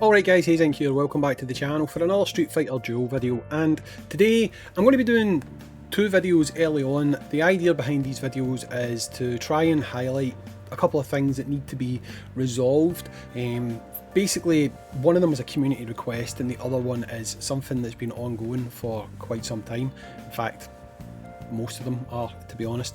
Alright guys, Hayzink here, welcome back to the channel for another Street Fighter Duel video, and today I'm going to be doing two videos early on. The idea behind these videos is to try and highlight a couple of things that need to be resolved. Basically, one of them is a community request and the other one is something that's been ongoing for quite some time. In fact, most of them are, to be honest.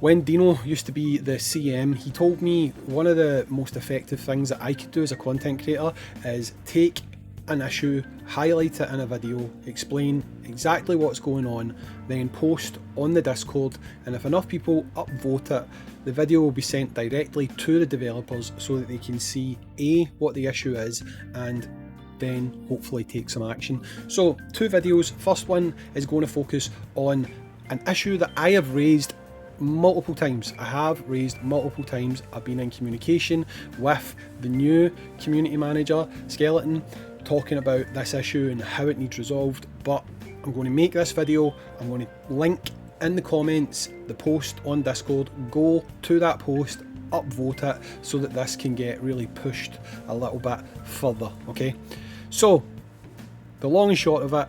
When Dino used to be the CM, he told me one of the most effective things that I could do as a content creator is take an issue, highlight it in a video, explain exactly what's going on, then post on the Discord, and if enough people upvote it, the video will be sent directly to the developers so that they can see A, what the issue is, and then hopefully take some action. So two videos. First one is going to focus on an issue that I have raised multiple times. I've been in communication with the new community manager, Skeleton, talking about this issue and how it needs resolved, but I'm going to make this video. I'm going to link in the comments the post on Discord. Go to that post, upvote it so that this can get really pushed a little bit further. Okay, so the long and short of it,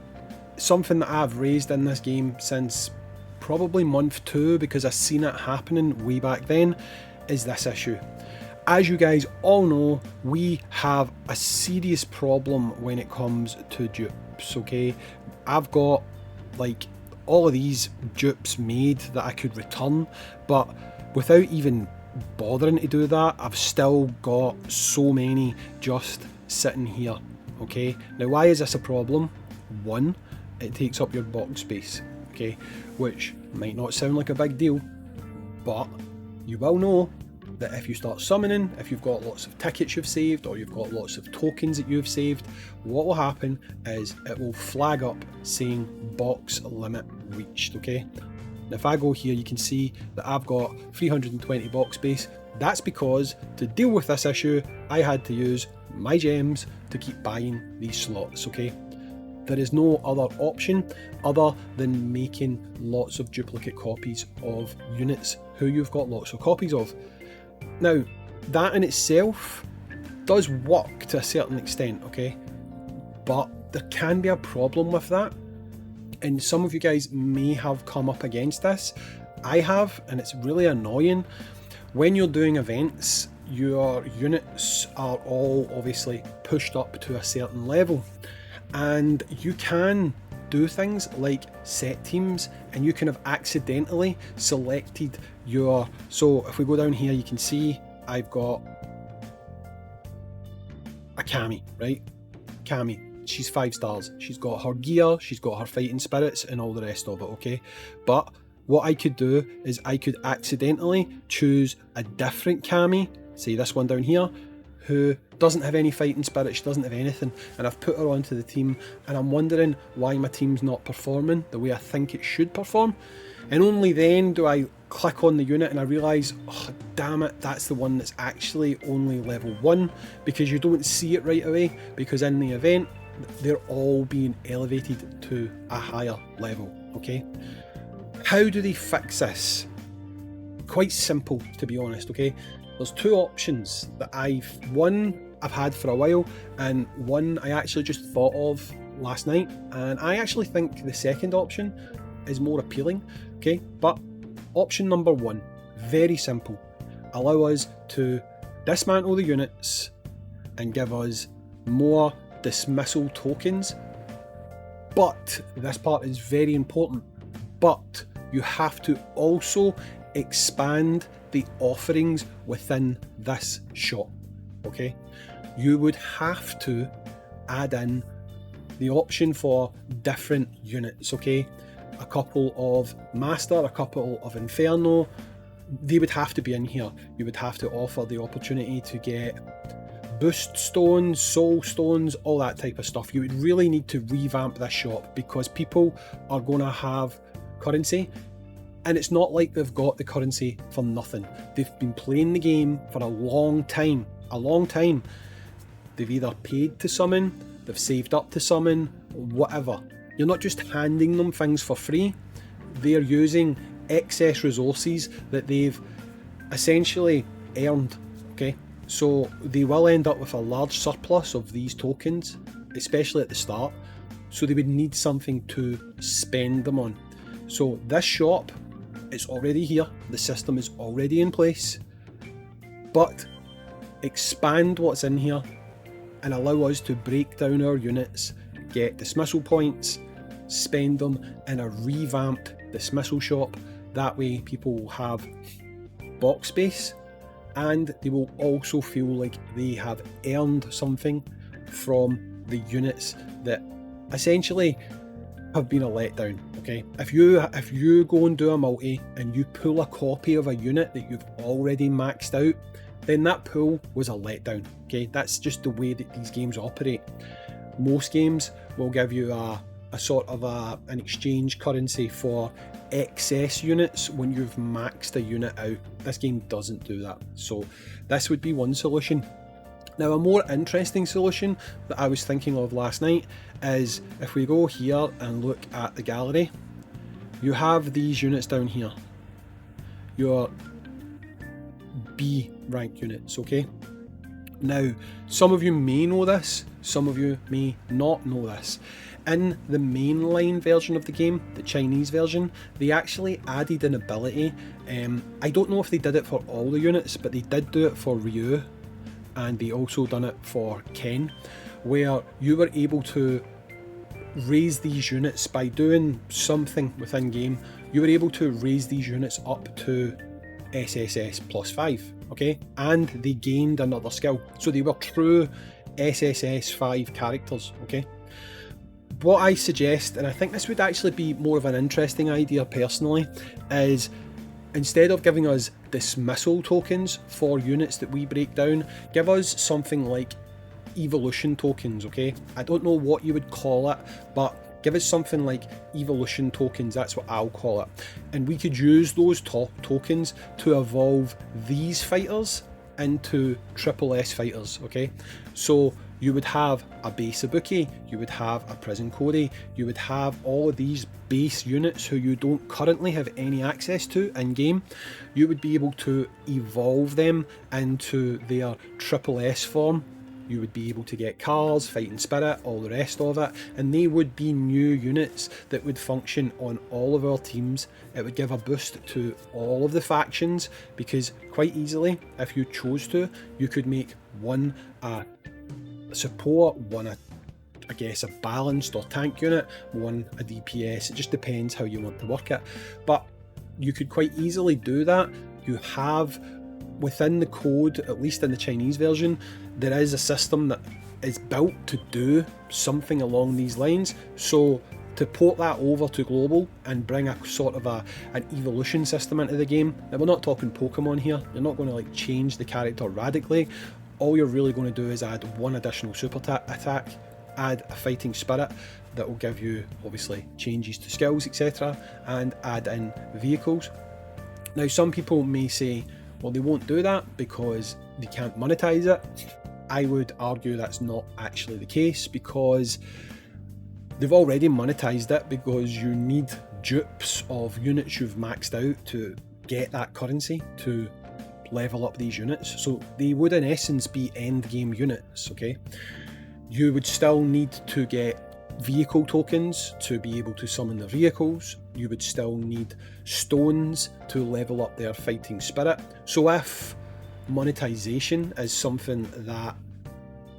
something that I've raised in this game since probably month 2, because I've seen it happening way back then, is this issue. As you guys all know, we have a serious problem when it comes to dupes. Okay, I've got like all of these dupes made that I could return, but without even bothering to do that, I've still got so many just sitting here. Okay, now why is this a problem? One, it takes up your box space. Okay, which might not sound like a big deal, but you will know that if you start summoning, if you've got lots of tickets you've saved or you've got lots of tokens that you've saved, what will happen is it will flag up saying box limit reached. Okay, now if I go here, you can see that I've got 320 box space. That's because to deal with this issue, I had to use my gems to keep buying these slots. Okay, there is no other option other than making lots of duplicate copies of units who you've got lots of copies of. Now, that in itself does work to a certain extent, okay? But there can be a problem with that, and some of you guys may have come up against this. I have, and it's really annoying. When you're doing events, your units are all obviously pushed up to a certain level, and you can do things like set teams, and you can have accidentally selected your, so if we go down here, you can see I've got a Cammy, right? Cammy, she's 5 stars, she's got her gear, she's got her fighting spirits and all the rest of it, okay? But what I could do is I could accidentally choose a different Cammy, say this one down here, who doesn't have any fighting spirit, she doesn't have anything, and I've put her onto the team, and I'm wondering why my team's not performing the way I think it should perform. And only then do I click on the unit and I realise, oh damn it, that's the one that's actually only level 1, because you don't see it right away, because in the event they're all being elevated to a higher level. Okay, how do they fix this? Quite simple, to be honest. Okay, there's two options that one I've had for a while, and one I actually just thought of last night, and I actually think the second option is more appealing. Okay, but option number 1, very simple, allow us to dismantle the units and give us more dismissal tokens. But this part is very important, but you have to also expand the offerings within this shop. Okay, you would have to add in the option for different units. Okay, a couple of master, a couple of inferno, they would have to be in here. You would have to offer the opportunity to get boost stones, soul stones, all that type of stuff. You would really need to revamp this shop, because people are going to have currency, and it's not like they've got the currency for nothing. They've been playing the game for a long time. They've either paid to summon, they've saved up to summon, whatever. You're not just handing them things for free. They're using excess resources that they've essentially earned. Okay, So they will end up with a large surplus of these tokens, especially at the start, so they would need something to spend them on. So this shop is already here, the system is already in place, but expand what's in here and allow us to break down our units, get dismissal points, spend them in a revamped dismissal shop. That way people will have box space and they will also feel like they have earned something from the units that essentially have been a letdown. Okay, if you go and do a multi and you pull a copy of a unit that you've already maxed out, then that pull was a letdown. Okay, that's just the way that these games operate. Most games will give you a sort of an exchange currency for excess units when you've maxed a unit out. This game doesn't do that, so this would be one solution. Now, a more interesting solution that I was thinking of last night is if we go here and look at the gallery, you have these units down here, your B rank units. Okay, now some of you may know this, some of you may not know this. In the mainline version of the game, the Chinese version, they actually added an ability. I don't know if they did it for all the units, but they did do it for Ryu, and they also done it for Ken, where you were able to raise these units by doing something within game. You were able to raise these units up to SSS +5, okay, and they gained another skill, so they were true SSS 5 characters. Okay, what I suggest, and I think this would actually be more of an interesting idea personally, is instead of giving us dismissal tokens for units that we break down, give us something like evolution tokens. Okay, I don't know what you would call it, but give us something like evolution tokens, that's what I'll call it, and we could use those tokens to evolve these fighters into SS fighters. Okay, so you would have a base Ibuki, you would have a prison Cody, you would have all of these base units who you don't currently have any access to in game. You would be able to evolve them into their SS form. You would be able to get cars, fighting spirit, all the rest of it, and they would be new units that would function on all of our teams. It would give a boost to all of the factions, because quite easily, if you chose to, you could make one a support, one I guess a balanced or tank unit, one a DPS. It just depends how you want to work it, but you could quite easily do that. You have within the code, at least in the Chinese version, there is a system that is built to do something along these lines. So to port that over to global and bring a sort of an evolution system into the game. Now, we're not talking Pokemon here, you're not going to like change the character radically. All you're really going to do is add one additional super attack, add a fighting spirit that will give you obviously changes to skills, etc., and add in vehicles. Now, some people may say, well, they won't do that because they can't monetize it. I would argue that's not actually the case, because they've already monetized it, because you need dupes of units you've maxed out to get that currency to level up these units. So they would in essence be end game units. Okay, you would still need to get vehicle tokens to be able to summon the vehicles. You would still need stones to level up their fighting spirit. So if monetization is something that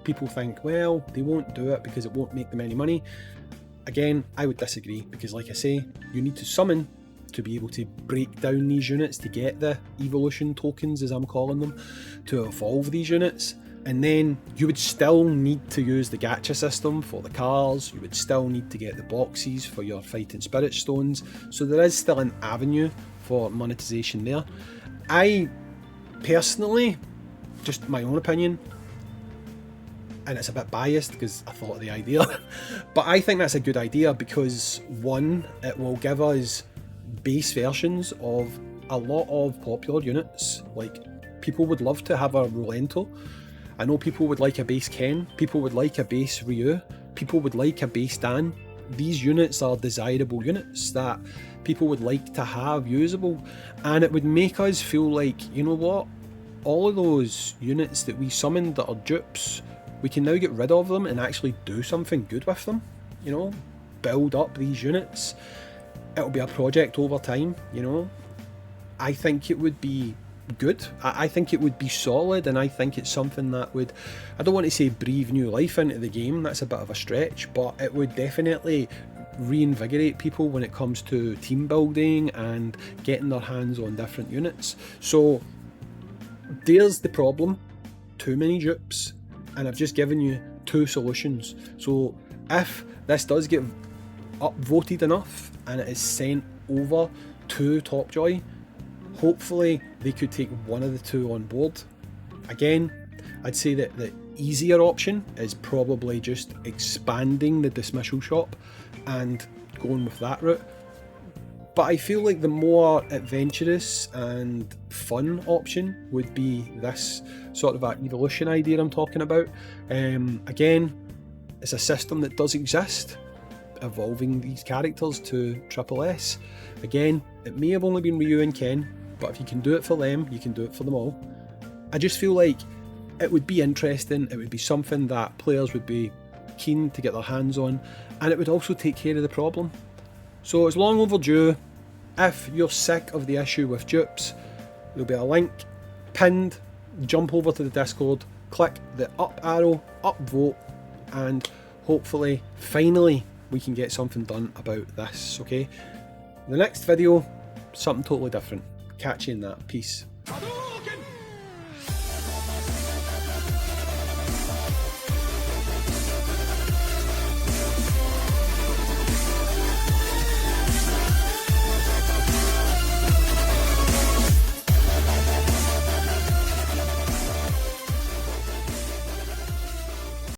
people think, well, they won't do it because it won't make them any money, again, I would disagree, because like I say, you need to summon to be able to break down these units to get the evolution tokens, as I'm calling them, to evolve these units. And then you would still need to use the gacha system for the cars, you would still need to get the boxes for your fighting spirit stones, so there is still an avenue for monetization there. I personally, just my own opinion, and it's a bit biased because I thought of the idea, but I think that's a good idea, because one, it will give us base versions of a lot of popular units. Like, people would love to have a Rolento. I know people would like a base Ken, people would like a base Ryu, people would like a base Dan. These units are desirable units that people would like to have usable, and it would make us feel like, you know what, all of those units that we summoned that are dupes, we can now get rid of them and actually do something good with them, you know, build up these units. It'll be a project over time, you know. I think it would be good. I think it would be solid, and I think it's something that would, I don't want to say breathe new life into the game, that's a bit of a stretch, but it would definitely reinvigorate people when it comes to team building and getting their hands on different units. So there's the problem: too many dupes, and I've just given you 2 solutions. So if this does get upvoted enough and it is sent over to Topjoy, hopefully they could take one of the 2 on board. Again, I'd say that the easier option is probably just expanding the dismissal shop and going with that route. But I feel like the more adventurous and fun option would be this sort of an evolution idea I'm talking about. Again, it's a system that does exist, evolving these characters to SSS. Again, it may have only been Ryu and Ken, but if you can do it for them, you can do it for them all. I just feel like it would be interesting, it would be something that players would be keen to get their hands on, and it would also take care of the problem. So it's long overdue. If you're sick of the issue with dupes, there'll be a link pinned. Jump over to the Discord, click the up arrow, upvote, and hopefully, finally, we can get something done about this, okay? The next video, something totally different. Catch you in that. Peace.